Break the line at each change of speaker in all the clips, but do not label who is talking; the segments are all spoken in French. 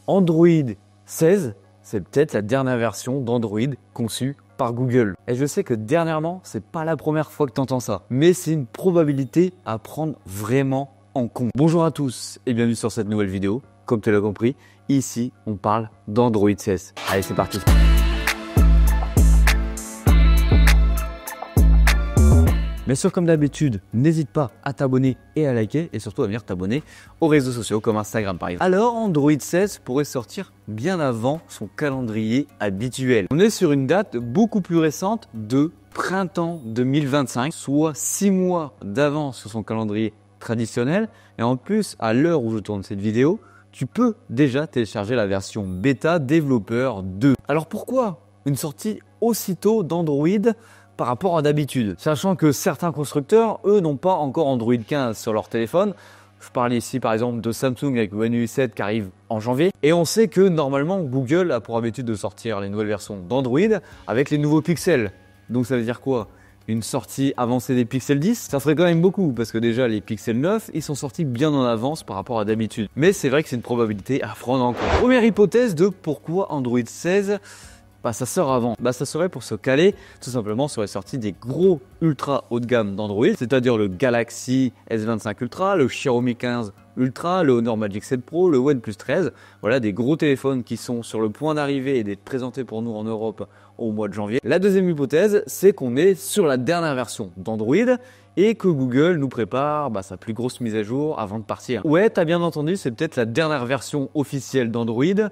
Android 16, c'est peut-être la dernière version d'Android conçue par Google. Et je sais que dernièrement, c'est pas la première fois que tu entends ça, mais c'est une probabilité à prendre vraiment en compte. Bonjour à tous et bienvenue sur cette nouvelle vidéo. Comme tu l'as compris, ici, on parle d'Android 16. Allez, c'est parti. Bien sûr, comme d'habitude, n'hésite pas à t'abonner et à liker et surtout à venir t'abonner aux réseaux sociaux comme Instagram par exemple. Alors, Android 16 pourrait sortir bien avant son calendrier habituel. On est sur une date beaucoup plus récente de printemps 2025, soit 6 mois d'avance sur son calendrier traditionnel. Et en plus, à l'heure où je tourne cette vidéo, tu peux déjà télécharger la version bêta développeur 2. Alors pourquoi une sortie aussitôt d'Android par rapport à d'habitude, sachant que certains constructeurs, eux, n'ont pas encore Android 15 sur leur téléphone. Je parle ici par exemple de Samsung avec One UI 7 qui arrive en janvier. Et on sait que normalement Google a pour habitude de sortir les nouvelles versions d'Android avec les nouveaux pixels. Donc ça veut dire quoi? Une sortie avancée des Pixel 10, ça ferait quand même beaucoup parce que déjà les Pixel 9, ils sont sortis bien en avance par rapport à d'habitude. Mais c'est vrai que c'est une probabilité à prendre en compte. Première hypothèse de pourquoi Android 16 ça sort avant. Ça serait pour se caler tout simplement sur les sorties des gros ultra haut de gamme d'Android, c'est-à-dire le Galaxy S25 Ultra, le Xiaomi 15 Ultra, le Honor Magic 7 Pro, le OnePlus 13. Voilà des gros téléphones qui sont sur le point d'arriver et d'être présentés pour nous en Europe au mois de janvier. La deuxième hypothèse, c'est qu'on est sur la dernière version d'Android et que Google nous prépare sa plus grosse mise à jour avant de partir. Ouais, t'as bien entendu, c'est peut-être la dernière version officielle d'Android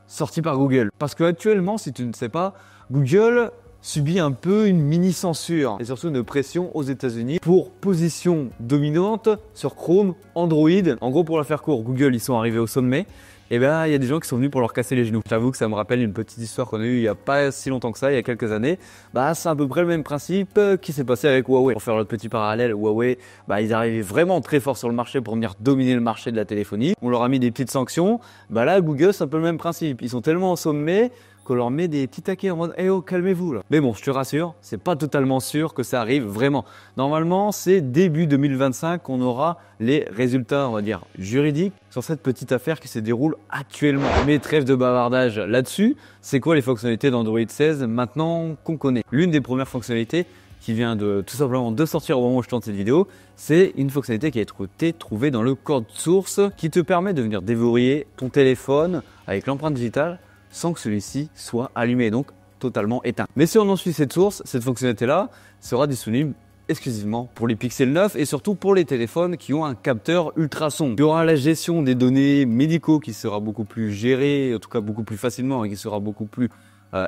sorti par Google. Parce que actuellement, si tu ne sais pas, Google subit un peu une mini-censure et surtout une pression aux États-Unis pour position dominante sur Chrome, Android. En gros, pour la faire court, Google, ils sont arrivés au sommet. Et ben, il y a des gens qui sont venus pour leur casser les genoux. J'avoue que ça me rappelle une petite histoire qu'on a eue il y a pas si longtemps que ça, il y a quelques années. C'est à peu près le même principe qui s'est passé avec Huawei. Pour faire le petit parallèle, Huawei, ils arrivaient vraiment très fort sur le marché pour venir dominer le marché de la téléphonie. On leur a mis des petites sanctions. Là, Google, c'est un peu le même principe. Ils sont tellement au sommet qu'on leur met des petits taquets en mode « Eh oh, calmez-vous là ». Mais bon, je te rassure, c'est pas totalement sûr que ça arrive vraiment. Normalement, c'est début 2025 qu'on aura les résultats, on va dire, juridiques sur cette petite affaire qui se déroule actuellement. Mais trêve de bavardage là-dessus, c'est quoi les fonctionnalités d'Android 16 maintenant qu'on connaît? L'une des premières fonctionnalités qui vient de tout simplement de sortir au moment où je tourne cette vidéo, c'est une fonctionnalité qui a été trouvée dans le code source qui te permet de venir déverrouiller ton téléphone avec l'empreinte digitale sans que celui-ci soit allumé, donc totalement éteint. Mais si on en suit cette source, cette fonctionnalité-là sera disponible exclusivement pour les Pixel 9 et surtout pour les téléphones qui ont un capteur ultrason. Il y aura la gestion des données médicaux qui sera beaucoup plus gérée, en tout cas beaucoup plus facilement et qui sera beaucoup plus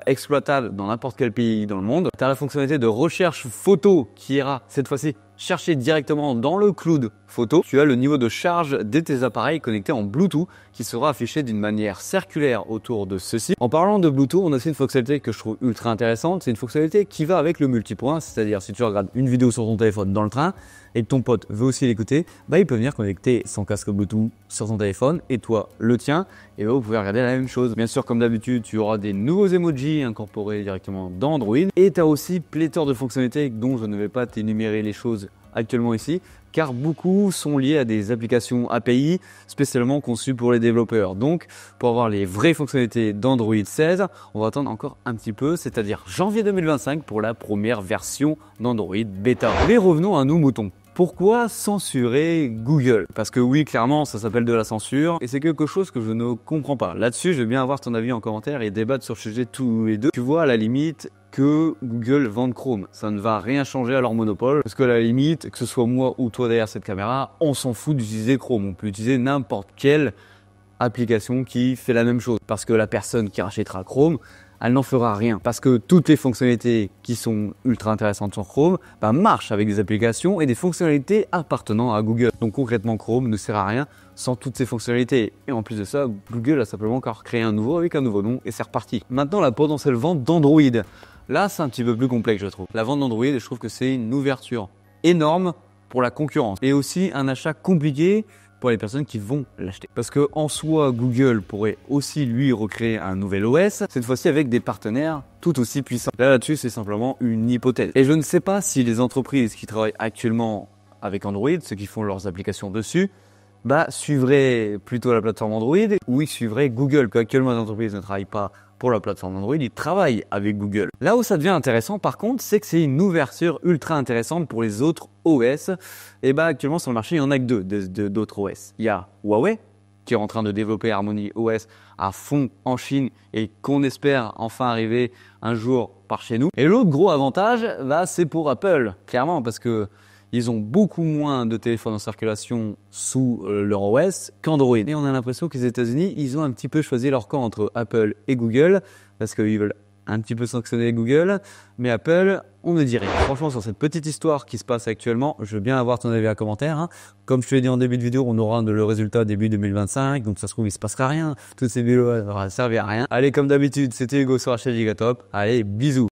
exploitable dans n'importe quel pays dans le monde. Tu as la fonctionnalité de recherche photo qui ira cette fois-ci chercher directement dans le cloud photo. Tu as le niveau de charge de tes appareils connectés en Bluetooth qui sera affiché d'une manière circulaire autour de ceci. En parlant de Bluetooth, on a aussi une fonctionnalité que je trouve ultra intéressante. C'est une fonctionnalité qui va avec le multipoint, c'est-à-dire si tu regardes une vidéo sur ton téléphone dans le train et que ton pote veut aussi l'écouter, il peut venir connecter son casque Bluetooth sur son téléphone et toi le tien et vous pouvez regarder la même chose. Bien sûr, comme d'habitude, tu auras des nouveaux emojis incorporés directement dans Android et tu as aussi pléthore de fonctionnalités dont je ne vais pas t'énumérer les choses actuellement ici, car beaucoup sont liés à des applications API spécialement conçues pour les développeurs. Donc, pour avoir les vraies fonctionnalités d'Android 16, on va attendre encore un petit peu, c'est-à-dire janvier 2025 pour la première version d'Android bêta. Mais revenons à nos moutons. Pourquoi censurer Google? Parce que oui, clairement, ça s'appelle de la censure et c'est quelque chose que je ne comprends pas. Là-dessus, je veux bien avoir ton avis en commentaire et débattre sur ce sujet tous les deux. Tu vois, à la limite, que Google vende Chrome. Ça ne va rien changer à leur monopole parce que à la limite, que ce soit moi ou toi derrière cette caméra, on s'en fout d'utiliser Chrome. On peut utiliser n'importe quelle application qui fait la même chose parce que la personne qui rachètera Chrome, elle n'en fera rien parce que toutes les fonctionnalités qui sont ultra intéressantes sur Chrome marchent avec des applications et des fonctionnalités appartenant à Google. Donc concrètement, Chrome ne sert à rien sans toutes ces fonctionnalités. Et en plus de ça, Google a simplement encore créé un nouveau avec un nouveau nom et c'est reparti. Maintenant, la potentielle vente d'Android. Là, c'est un petit peu plus complexe, je trouve. La vente d'Android, je trouve que c'est une ouverture énorme pour la concurrence et aussi un achat compliqué pour les personnes qui vont l'acheter. Parce que en soi, Google pourrait aussi lui recréer un nouvel OS, cette fois-ci avec des partenaires tout aussi puissants. Là-dessus, c'est simplement une hypothèse. Et je ne sais pas si les entreprises qui travaillent actuellement avec Android, ceux qui font leurs applications dessus, suivraient plutôt la plateforme Android ou ils suivraient Google. Actuellement, les entreprises ne travaillent pas pour la plateforme Android, ils travaillent avec Google. Là où ça devient intéressant par contre, c'est que c'est une ouverture ultra intéressante pour les autres OS. Et actuellement sur le marché, il y en a que deux d'autres OS. Il y a Huawei qui est en train de développer Harmony OS à fond en Chine et qu'on espère enfin arriver un jour par chez nous. Et l'autre gros avantage, c'est pour Apple, clairement, parce que ils ont beaucoup moins de téléphones en circulation sous leur OS qu'Android. Et on a l'impression que les États-Unis, ils ont un petit peu choisi leur camp entre Apple et Google, parce qu'ils veulent un petit peu sanctionner Google, mais Apple, on ne dit rien. Franchement, sur cette petite histoire qui se passe actuellement, je veux bien avoir ton avis en commentaire. Comme je te l'ai dit en début de vidéo, on aura le résultat début 2025, donc ça se trouve, il se passera rien. Toutes ces vidéos n'auront servi à rien. Allez, comme d'habitude, c'était Hugo sur la chaîne Gigatop. Allez, bisous.